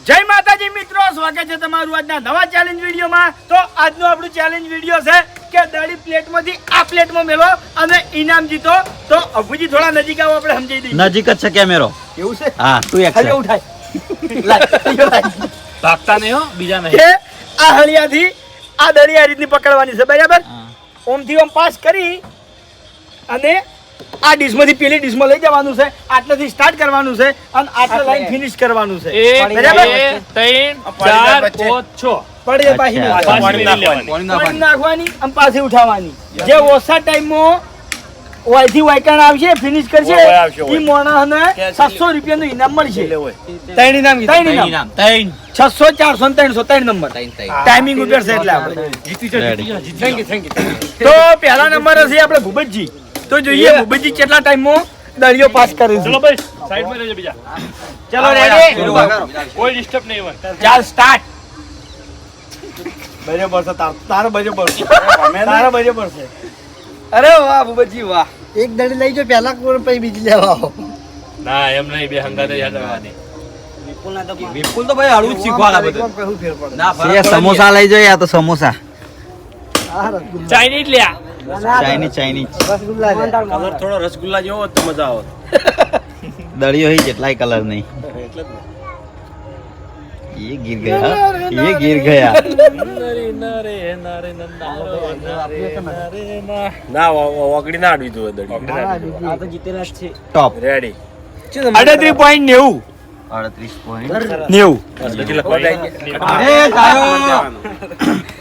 જય માતાજી મિત્રો, સ્વાગત છે તમારું આજના નવા ચેલેન્જ વિડીયોમાં. તો આજનો આપણું ચેલેન્જ વિડીયો છે કે દળી પ્લેટમાંથી આ પ્લેટમાં મેલો અને ઇનામ જીતો. તો અભુજી થોડા નજીક આવો, આપણે સમજાઈ દઈએ. નજીક જ છે કેમેરો. એવું છે? હા, તું એક હરિયો ઉઠાય. ભાગતા નહીં હો, બીજા નહીં. કે આ હળિયાથી આ દળી આ રીતની પકડવાની છે, બરાબર? ઓમથી ઓમ પાસ કરી અને આ ડિશમાંથી પેલી ડિશમાં લઈ જવાનું છે. આટલેથી સ્ટાર્ટ કરવાનું છે અને આટલે લાઈન ફિનિશ કરવાનું છે. 1 2 3 4 5 6 પડે પાછી પાણી નાખવાની અને પાછી ઉઠાવવાની. જે ઓછા ટાઈમમાં ઓયથી વાયકાણ આવશે, ફિનિશ કરશે, ઈ મોણાને 700 રૂપિયાનું ઇનામ મળશે. ત્રણ ઇનામ 600 400 300 ત્રણ નંબર ટાઈમિંગ ઉપર છે એટલે આપણે તો પહેલા નંબર હશે આપણે ભૂપતજી. તો જોઈએ ભૂપતજી કેટલા ટાઈમમાં દળિયો પાસ કરે છે. ચલો ભાઈ, સાઈડમાં રહેજો બીજા. ચલો રેડી, કોઈ ડિસ્ટર્બ નહીં હોય. ચાલ સ્ટાર્ટ. બરાબર છે, તારો બરાબર છે, તારો બરાબર છે. અરે વાહ ભૂપતજી વાહ. એક દડી લઈ જો પહેલા કોણ પછી બીજી લેવા આવો. ના એમ નહીં, બે હંગાતે યાદ રાખવાની. વિપુલ તો ભાઈ હળવું જ શીખવાના બધું. કહું ફેર પડે. એ સમોસા લઈ જો, યા તો સમોસા આ રસગુલ્લા. ચાઇનીઝ લ્યા. ચાઇનીઝ રસગુલ્લા લે. કલર થોડો રસગુલ્લા જેવો હોત તો મજા આવત. દળિયો હી જેટલાય કલર નહીં. ये गिर गया ના ઓગળી ના આડવી જોઈએ દડી. આ તો જીતેલા જ છે. टॉप રેડી 38.90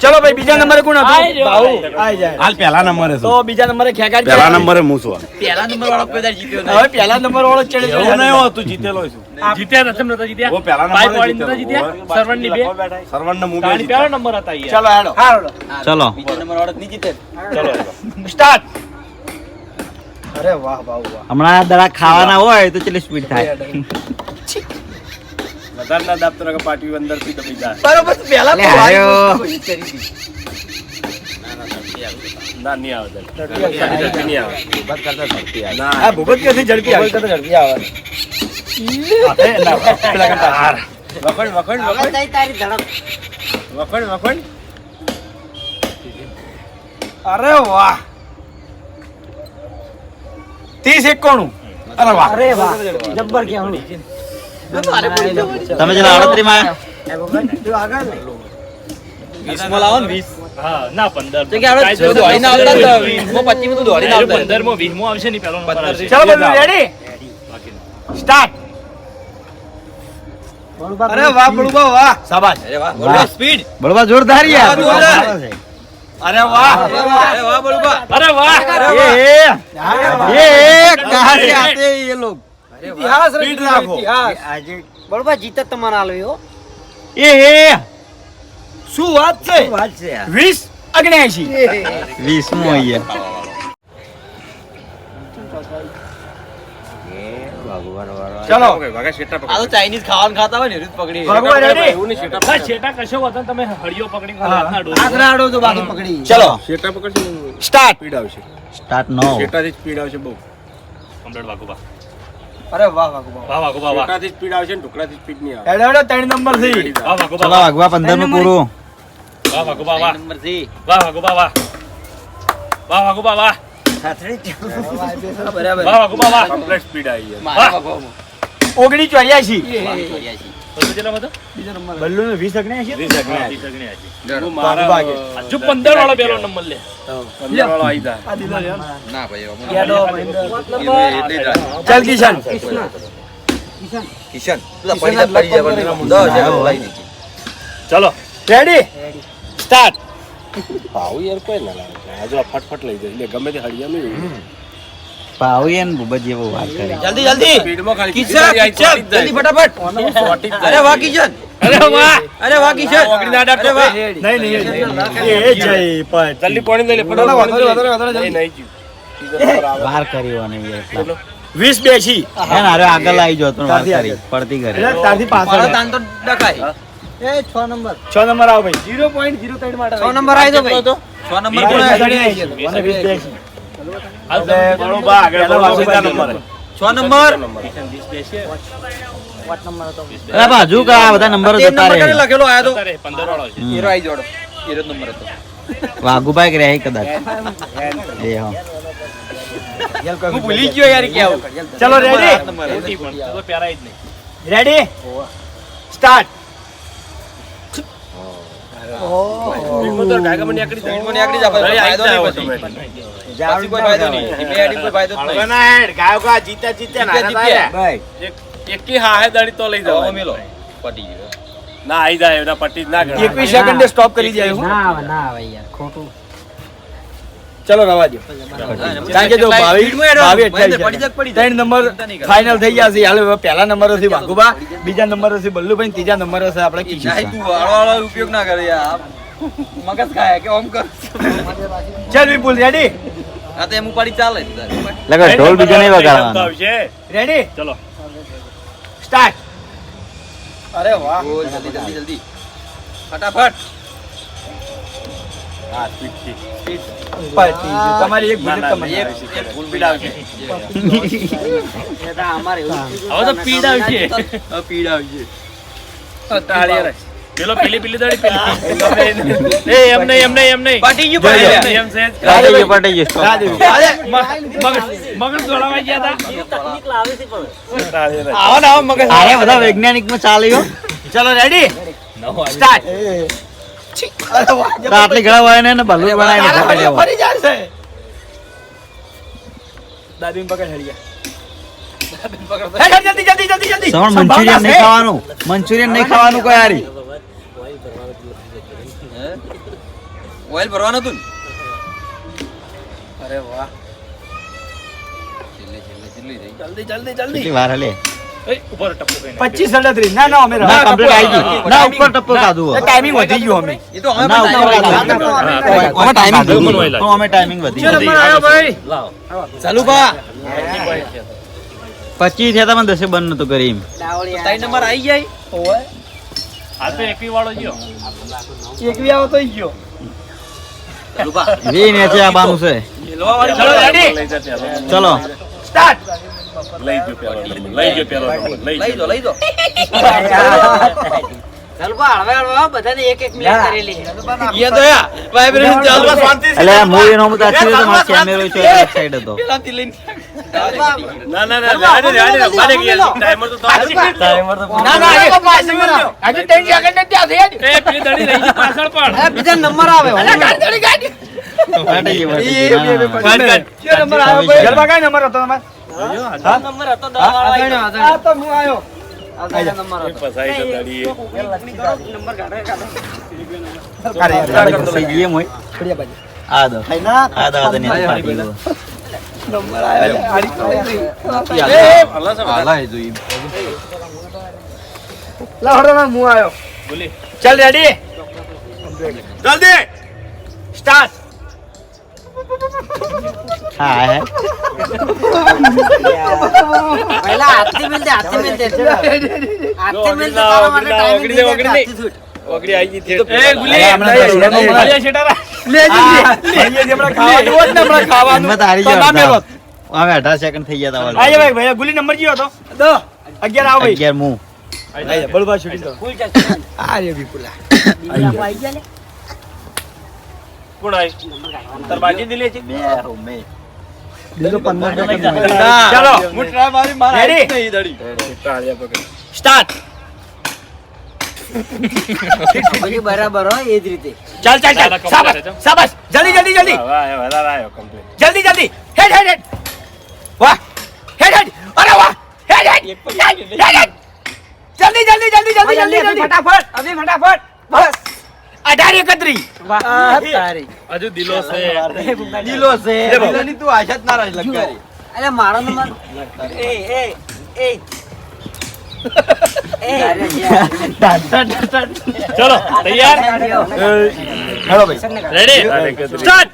ચલો ભાઈ, બીજા નંબરે કોણ હતું? ભાઉ આઈ જાય. હાલ પહેલા નંબરે તો બીજા નંબરે ખેગાડ પહેલા નંબરે હું છું. પહેલા નંબર વાળો પેદાર જીત્યો હવે પહેલા નંબર વાળો ચડે છે. એવું નહીં હોતું, જીતેલો છું. જીત્યા નથમ નતા જીત્યા. ઓ પહેલા ભાઈ નંબરે પાડી નતા જીત્યા. સરવણની બે. સરવણને હું બે તારી જીત્યા. પહેલો નંબર હતા યાર. ચલો હેડો હાલો ચલો ચલો સ્ટાર્ટ. અરે વાહ ભાઉ વાહ. હમણાં દડા ખાવાના હોય તો ચેટલી સ્પીડ થાય. વધારના દાબતો કે પાટી અંદર થી દબી જાય. બરોબર, પહેલા તો આયો. ના નહીં આવે ઝડપી નહીં આવે. ના આ ભૂપત કેથી ઝડપી આવે? ઝડપી આવે. પેલા કરતા વખણ વખણ હવે વખણ તઈ તારી ધડક. વખણ વખણ. અરે વાહ. 30-91. અરે વાહ. અરે વાહ જબ્બર કેવું. તમે જેલા 38 માં જો આગળ ને. 20 માં લાવો ને 20. હા, ના 15. તો કે આપણે જો દોડીને આવતા હતા, 20 માં 25 માં તો દોડીને આવતા. 15 માં 20 માં આવશે નહીં, પહેલો નંબર આવશે. ચલો બધું રેડી સ્ટાર્ટ. અરે વાહ બળુબા વાહ. શાબાશ. અરે વાહ, બોલો સ્પીડ. બળવા જોરદાર યાર. અરે વાહ. અરે વાહ બળવા. અરે વાહ. ये कहां से आते हैं ये लोग? ઇતિહાસ સ્પીડ રાખો. આજે બરોબર જીત તમારે આલ્યો. ये શું વાત છે? વાત છે યાર. 20-79. 20 માં અહીંયા. ચલો આ તો ચાઇનીઝ ખાવાનું ખાતા હોય ને રીત પકડી. ભગવાન રેડી. એવું નહીં શેટા ના, છેટા કશો હતો ને, તમે હળિયો પકડીને હાથના ડોરી. આખરાડો તો બાકી પકડી. ચલો શેટા પકડશે ને સ્ટાર્ટ. સ્પીડ આવશે. સ્ટાર્ટ નો. શેટાથી સ્પીડ આવશે બહુ. કમ્પ્લીટ વાગોબા. અરે વાહ વાહ. વાહ વાગોબા વાહ. શેટાથી સ્પીડ આવશે ને ઢોકળાથી સ્પીડ નહીં આવે. હેડો હેડો 3 નંબર થી. વાહ વાગોબા ચલો વાહ. આગવા 15 નું પૂરું. વાહ વાગોબા વાહ. નંબર 3. વાહ વાગોબા વાહ. વાહ વાગોબા વાહ. બરાબર. વાહ વાગોબા વાહ. કમ્પ્લીટ સ્પીડ આવી જાય. વાહ. 19-84. બધું કેટલા હતો? બલ્લુ ને 20-79. હું મારા ભાગે. હજુ 15 વાળો પહેલો નંબર લે. 15 વાળો આવી જાય. આ દીધો લ્યો. ના ભાઈ યાદો મહિન્દર. એટલે જ ચાલ કિશન. કિશન પેલા પૈસા પડી જાય બંને ચલો. Ready start. ભાવ યાર કોઈ ના લાગે. આ જો આ ફટફટ લઈ જાય. એટલે ગમે તે હળિયા નહીં. પાવયન બુબજ જેવો વાત કરી. જલ્દી જલ્દી સ્પીડમાં ખાલી કિશન જલ્દી ફટાફટ. અરે વાહ કિશન. અરે વાહ. અરે વાહ કિશન. ઓગળી ના ડાટો ભાઈ. નહીં એ જય પટ. જલ્દી પાણી લઈ લે. ફટાફટ નહીં નહીં જીવ. વાર કર્યો અને એટલા 20-82. હે ને અરે આગળ આવી જો તો વાર કરી પડતી કરે. એટલે તારથી પાછળ. તો ડકાય. એ 6 નંબર. 6 નંબર આવો ભાઈ. 0.03 માટે 6 નંબર આવી દો ભાઈ. 6 નંબર કોણ કોણ? મને 20-82. હાલ બરોબર આગળ પહેલો સીધા નંબર. નંબર. 6 નંબર. કિશન 20 બેસે. અરે બાજુ કા આ બધા નંબરો જતા રહે લખેલો આયો તો 15 વાળો છે હીરો આઈ જોડો હીરો નંબર હતો વાઘુભાઈ રહે કદાચ એ હા હું ભૂલી ગયો યાર કેવું ચલો રેડી મોટી પણ તો પ્યારાય જ નહીં રેડી સ્ટાર્ટ હું તો ડાયગામાં નીકળી જાય મને આગળ જા ભાઈ ફાયદો નહીં પછી કોઈ ફાયદો નહીં એટલે આડી કોઈ ફાયદો જ નહીં ના હેડ ગાયો કા જીત્યા ભાઈ એકી હા હે દાડી તો લઈ જાવ મેલો પટી ગયો ના આઈ જાય એના પટ્ટી જ ના કરે 21 સેકન્ડે સ્ટોપ કરી જાય હું ના આવે યાર ખોટું ચલો રવા દો કારણ કે જો 22 ત્રણ નંબર ફાઇનલ થઈ ગયા છે હાલ હવે પહેલા નંબર છે વાઘુબા બીજા નંબર છે બલ્લુભાઈ ત્રીજા નંબર છે આપણે કિશન તું વાળો ઉપયોગ ના કરે યાર મગજ ખાય કે ઓમ કર ચાલ વિપુલ રેડી આ તો એમ ઉપાડી ચાલે લગા ઢોલ બીજો નહીં વગાડવાનો આવશે રેડી ચલો સ્ટાર્ટ અરે વાહ જલ્દી જલ્દી જલ્દી ફટાફટ હા સ્પીડ તમારી એક ભૂલ તમારી એક ફૂલ પીડ આવશે એ તો અમારે એવું હવે તો પીડ આવશે હવે પીડ આવશે તાળી રે પેલો પેલી દાડી પેલી એ એમ નહીં પાટી ગયું ભાઈ એમ છે પટી ગયો મગજ દોડાવા ગયા તકલીફ લાવે છે પણ હતા આવો મગજ અરે બધા વૈજ્ઞાનિક માં ચાલ્યો ચલો રેડી સ્ટાર્ટ આટલી ઘણા વાય ને બલ્લુ બનાવીને ફોટા લેવા ફરી જાય છે દાદીન પકડ હળિયા હેડ જલ્દી સવણ મંચુરિયન નહીં ખાવાનું મંચુરિયન નહીં ખાવાનું કોઈ હારી ઓઇલ ભરવાનું હતું અરે વાહ જલ્દી જલ્દી વાર હલે ઉપર ટપ્પુ કઈ 25 38 ના અમે ના કમ્પ્લીટ આવી ગઈ ના ઉપર ટપ્પો કાઢું ટાઈમિંગ વધી ગયો અમે એ તો ના ઉપર ટાઈમિંગ તો અમે ટાઈમિંગ વધી નંબર આવ્યો ભાઈ ચાલુ બા 25 થયા તમે 10 બંધ નતું કરી એમ ડાવળી ત્રણ નંબર આવી જાય ઓય આ તો 21 વાળો ગયો એકવી આવો તો ગયો ચાલુ બા વી ને છે આ બાનું છે હેલવા વાળી ચલો રેડી ચલો સ્ટાર્ટ લઈ ગયો પેલો નંબર લઈ દો ચાલ બા હળવે બધાને એક એક મિનિટ કરેલી ये तो या वाइब्रेशन ચાલુ શાંતિ એટલે આ મૂવી નો મુદ્દા છે તો મારો કેમેરો છે એક સાઈડ હતો પેલાથી લઈને ના રેડે મારે ગયા ટાઈમર તો ટાઈમર તો ના આજે 5 સેકન્ડ આજે 3 સેકન્ડ જ ત્યાં છે એ પેલી દડી રહી ગઈ પાછળ પણ બીજા નંબર આવે ગાડી ફાટી ગઈ નંબર આવ્યો ભાઈ ગરબા કઈ નંબર હતો તમારો નંબર હતો 10 વાળો આ તો હું આવ્યો નંબર હતો ફસાઈ છે દાડી નંબર કાઢે થઈ ગઈ એમ હોય ફળિયા બાજુ આ દો આ દો તો નહીં ફાટી ગયો નંબર આવ્યો હાલા એ જોઈ લાવડો ના હું આવ્યો બોલી ચાલ રેડી જલ્દી સ્ટાર્ટ હા હે પહેલા હાથથી મિલતે હાથથી મિલતે તારા માટે ટાઈમિંગ ઓગળી દે. ઓગળી આવી ગઈ એ ગુલી હમણાં તો હીરાનો ગુલી છેટારા લે જલ્દી હમણાં ખાવાનું હોત ને હમણાં ખાવાનું હિંમત હારી તો ના જાય મેળવત. હવે 18 સેકન્ડ થઈ ગયા તા આજો ભાઈ ભાઈ ગુલી નંબર કયો હતો 10 11 આવો ભાઈ 11 મુ આજો બળબા શૂટિંગ કરો ફૂલ ચાલ આ રે વિપુલા આવી ગયા ને કોણ આવી તાર બાજી દિલે છે બીજો 15 સેકન્ડ ચાલો મુઠરા મારી માર Ready? નહીં દડી તાળિયા પકડ સ્ટાર્ટ બધી બરાબર હોય એ જ રીતે ચાલ ચાલ ચાલ શાબાશ શાબાશ જલ્દી જલ્દી જલ્દી વાહ વધારે આવ્યો કમ્પ્લીટ જલ્દી જલ્દી હેડ હેડ હેડ વાહ હેડ હેડ અરે વાહ હેડ હેડ હેડ હેડ જલ્દી જલ્દી જલ્દી જલ્દી જલ્દી ફટાફટ અભી ફટાફટ બસ 18 31 તારી હજુ દિલો છે દિલો છે દિલોની તું આશા જ ના રહી લગારી અરે મારો નંબર એ એ એ ચલો તૈયાર હેલો ભાઈ રેડી સ્ટાર્ટ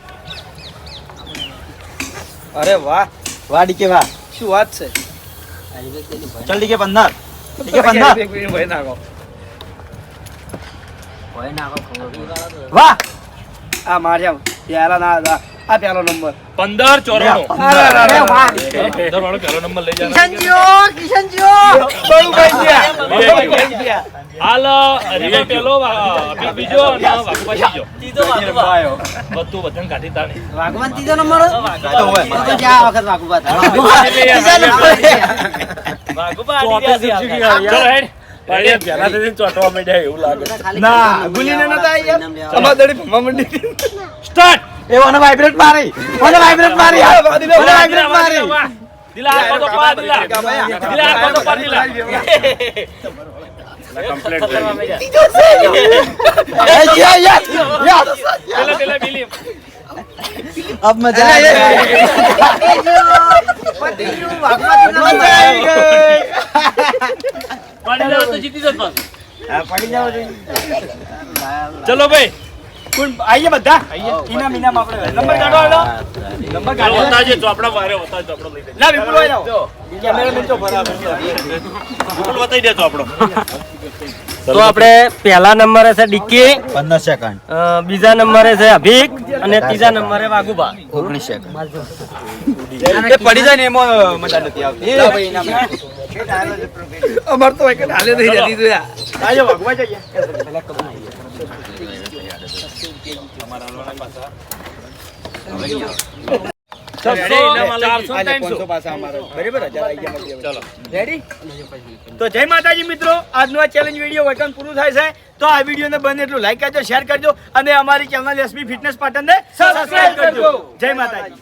અરે વાહ વાડી કે વાહ શું વાત છે જલ્દી કે 15 ઠીક કે 15 ભાઈ નાખો હોય નાખો ખબર વાહ આ માર્યા યારા ના આ પહેલો નંબર 1594 અરે વાહ. 15 વાળો પહેલો નંબર લઈ જાના કિશનજીઓ બળુભાઈ ગયા. હાલ હરીમાં પહેલો બીજો અને વાઘુભાઈ ત્રીજો બધું બધાને કાઢી તાણી વાઘવાન ત્રીજો નંબર તો જ્યાં વખત વાઘુબા હતા. ચલો હેડ પહેલાથી ચોંટવા માંડ્યા એવું લાગે. ના ગુલીને નતા યાર અમાર દડી ભમવા મંડી. સ્ટાર્ટ એ મને વાઇબ્રેટ મારી મને વાઇબ્રેટ મારી મને વાઇબ્રેટ મારી દિલા આ તો પા દિલા દિલા આ તો પા દિલા કમ્પ્લીટ થઈ પેલા પેલા બિલી अब मजा आ પાડી જાવ તો જીતી જત પાછું पड़ी जाओ ચલો ભાઈ કોણ આઈએ બધા ઇનામ ઇનામ આપણે નંબર કાઢો હાલો નંબર કાઢો વતાજે ચોપડા મારે વતાજે ચોપડો લઈ લે ના વિપુલ ભાઈ લાવો કેમેરામેન તો બરાબર વિપુલ વતાઈ દે ચોપડો તો આપણે પહેલા નંબરે છે ડીકી, 15 सेकंड બીજા નંબરે છે અભિક અને ત્રીજા નંબરે વાઘુબા. 19 सेकंड પડી જાય ને એમાં મજા નથી આવતી અમાર તો એક હાલે નહીં જતી તો યાર આજો ભગવા જઈએ તો જય માતાજી મિત્રો, આજનો આ ચેલેન્જ વિડીયો વતન પૂરું થાય છે. તો આ વિડીયોને બને એટલું લાઈક કરજો, શેર કરજો અને અમારી ચેનલ એસબી ફિટનેસ પાટણને સબસ્ક્રાઇબ કરજો. જય માતાજી.